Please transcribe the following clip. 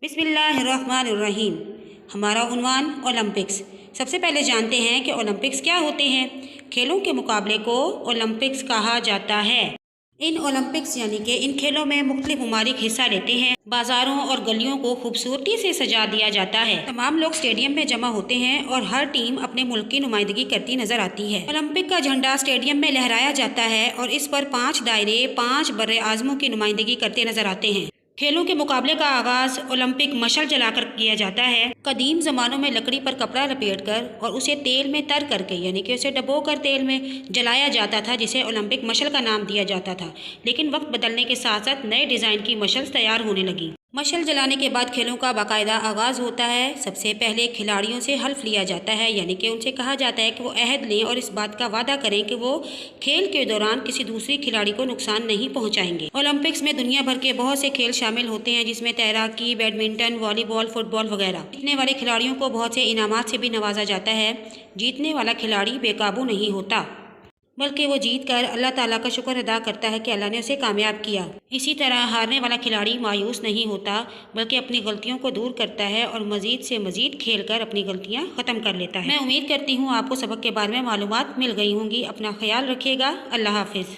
बिस्मिल्लाहिर्रहमानिर्रहीम। हमारा उन्वान ओलंपिक्स। सबसे पहले जानते हैं कि ओलंपिक्स क्या होते हैं। खेलों के मुकाबले को ओलंपिक्स कहा जाता है। इन ओलंपिक्स यानी कि इन खेलों में मुख्तलिफ ममालिक हिस्सा लेते हैं। बाज़ारों और गलियों को खूबसूरती से सजा दिया जाता है। तमाम लोग स्टेडियम में जमा होते हैं और हर टीम अपने मुल्क की नुमाइंदगी करती नजर आती है। ओलंपिक का झंडा स्टेडियम में लहराया जाता है और इस पर 5 दायरे 5 बर्रे आज़मों की नुमाइंदगी करते नजर आते हैं। खेलों के मुकाबले का आगाज ओलंपिक मशल जलाकर किया जाता है। कदीम ज़मानों में लकड़ी पर कपड़ा लपेटकर और उसे तेल में तर करके यानी कि उसे डबोकर तेल में जलाया जाता था, जिसे ओलंपिक मशल का नाम दिया जाता था। लेकिन वक्त बदलने के साथ साथ नए डिज़ाइन की मशल तैयार होने लगी। मशल जलाने के बाद खेलों का बाकायदा आगाज़ होता है। सबसे पहले खिलाड़ियों से हल्फ लिया जाता है, यानी कि उनसे कहा जाता है कि वो अहद लें और इस बात का वादा करें कि वो खेल के दौरान किसी दूसरी खिलाड़ी को नुकसान नहीं पहुंचाएंगे। ओलंपिक्स में दुनिया भर के बहुत से खेल शामिल होते हैं, जिसमें तैराकी, बैडमिंटन, वॉलीबॉल, फुटबॉल वगैरह। जीतने वाले खिलाड़ियों को बहुत से इनामात से भी नवाजा जाता है। जीतने वाला खिलाड़ी बेकाबू नहीं होता, बल्कि वो जीत कर अल्लाह ताला का शुक्र अदा करता है कि अल्लाह ने उसे कामयाब किया। इसी तरह हारने वाला खिलाड़ी मायूस नहीं होता, बल्कि अपनी गलतियों को दूर करता है और मज़ीद से मज़ीद खेल कर अपनी गलतियाँ ख़त्म कर लेता है। मैं उम्मीद करती हूँ आपको सबक के बारे में मालूमात मिल गई होंगी। अपना ख्याल रखिएगा। अल्लाह हाफिज़।